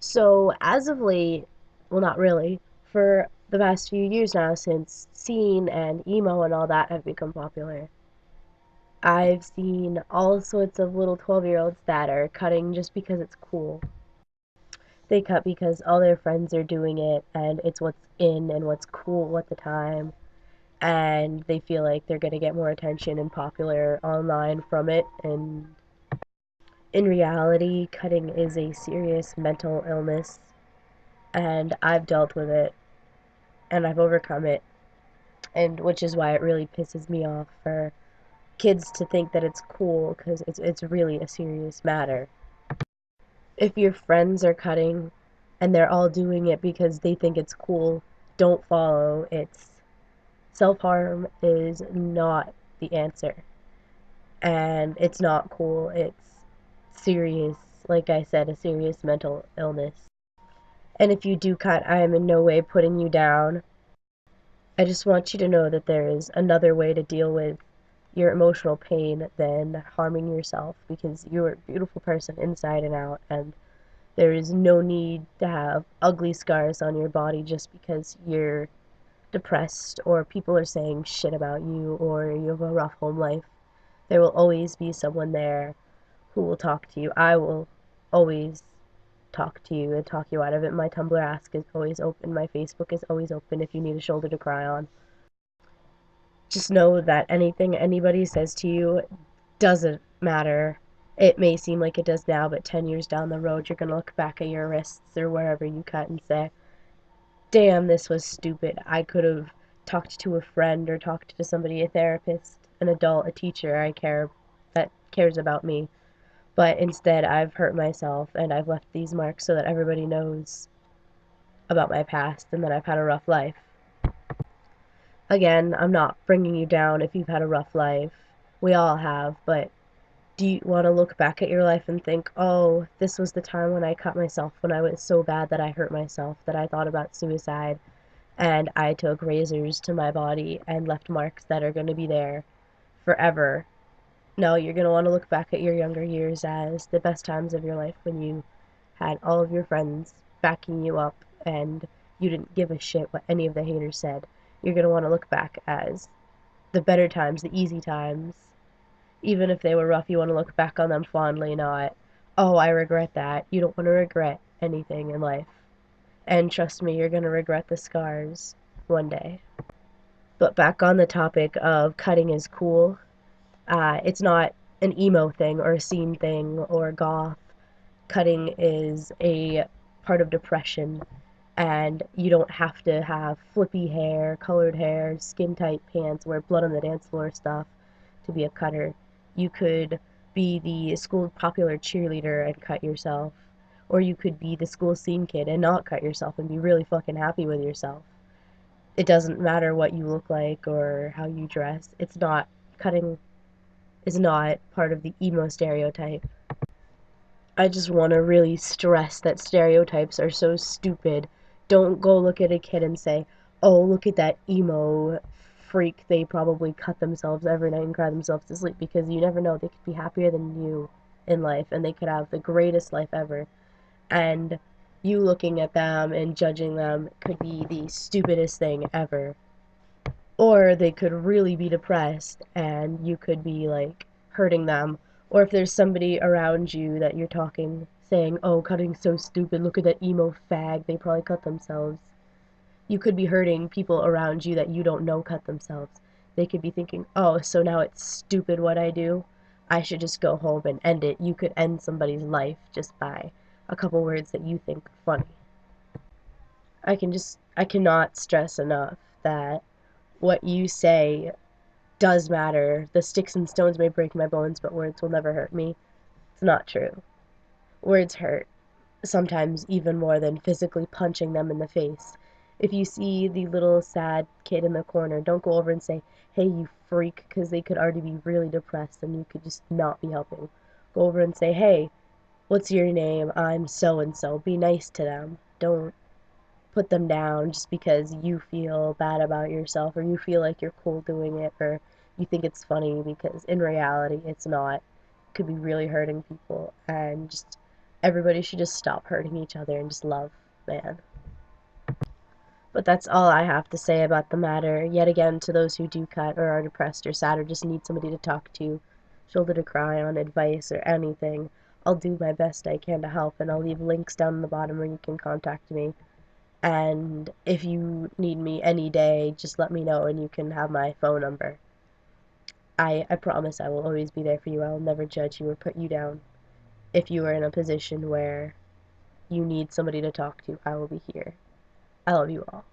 So, as of late, well, not really, for the past few years now, since scene and emo and all that have become popular, I've seen all sorts of little 12-year-olds that are cutting just because it's cool. They cut because all their friends are doing it and it's what's in and what's cool at the time, and they feel like they're going to get more attention and popular online from it. And in reality, cutting is a serious mental illness, and I've dealt with it and I've overcome it, and which is why it really pisses me off for kids to think that it's cool because it's really a serious matter. If your friends are cutting and they're all doing it because they think it's cool, don't follow. It's self-harm is not the answer, and it's not cool. It's serious, like I said, a serious mental illness. And if you do cut, I am in no way putting you down. I just want you to know that there is another way to deal with your emotional pain than harming yourself, because you're a beautiful person inside and out, and there is no need to have ugly scars on your body just because you're depressed or people are saying shit about you or you have a rough home life. There will always be someone there who will talk to you. I will always talk to you and talk you out of it. My Tumblr ask is always open. My Facebook is always open if you need a shoulder to cry on. Just know that anything anybody says to you doesn't matter. It may seem like it does now, but 10 years down the road, you're going to look back at your wrists or wherever you cut and say, damn, this was stupid. I could have talked to a friend or talked to somebody, a therapist, an adult, a teacher I care that cares about me. But instead, I've hurt myself and I've left these marks so that everybody knows about my past and that I've had a rough life. Again, I'm not bringing you down if you've had a rough life. We all have, but do you want to look back at your life and think, oh, this was the time when I cut myself, when I was so bad that I hurt myself, that I thought about suicide, and I took razors to my body and left marks that are going to be there forever? No, you're going to want to look back at your younger years as the best times of your life when you had all of your friends backing you up and you didn't give a shit what any of the haters said. You're going to want to look back as the better times, the easy times. Even if they were rough, you want to look back on them fondly, not, oh, I regret that. You don't want to regret anything in life. And trust me, you're going to regret the scars one day. But back on the topic of cutting is cool, it's not an emo thing or a scene thing or goth. Cutting is a part of depression, and you don't have to have flippy hair, colored hair, skin tight pants, wear blood on the dance floor stuff to be a cutter. You could be the school popular cheerleader and cut yourself, or you could be the school scene kid and not cut yourself and be really fucking happy with yourself. It doesn't matter what you look like or how you dress. It's not cutting is not part of the emo stereotype. I just want to really stress that stereotypes are so stupid. Don't go look at a kid and say, oh, look at that emo freak. They probably cut themselves every night and cry themselves to sleep, because you never know. They could be happier than you in life and they could have the greatest life ever. And you looking at them and judging them could be the stupidest thing ever. Or they could really be depressed and you could be like hurting them. Or if there's somebody around you that you're talking, saying, oh, cutting's so stupid, look at that emo fag, they probably cut themselves. You could be hurting people around you that you don't know cut themselves. They could be thinking, oh, so now it's stupid what I do? I should just go home and end it. You could end somebody's life just by a couple words that you think are funny. I cannot stress enough that what you say does matter. The sticks and stones may break my bones, but words will never hurt me. It's not true. Words hurt, sometimes even more than physically punching them in the face. If you see the little sad kid in the corner, don't go over and say, hey, you freak, because they could already be really depressed and you could just not be helping. Go over and say, hey, what's your name? I'm so and so. Be nice to them. Don't put them down just because you feel bad about yourself or you feel like you're cool doing it or you think it's funny, because in reality it's not. It could be really hurting people, and just Everybody should just stop hurting each other and just love, man. But that's all I have to say about the matter. Yet again, to those who do cut or are depressed or sad or just need somebody to talk to, shoulder to cry on, advice, or anything, I'll do my best I can to help, and I'll leave links down in the bottom where you can contact me. And if you need me any day, just let me know and you can have my phone number. I promise I will always be there for you. I will never judge you or put you down. If you are in a position where you need somebody to talk to, I will be here. I love you all.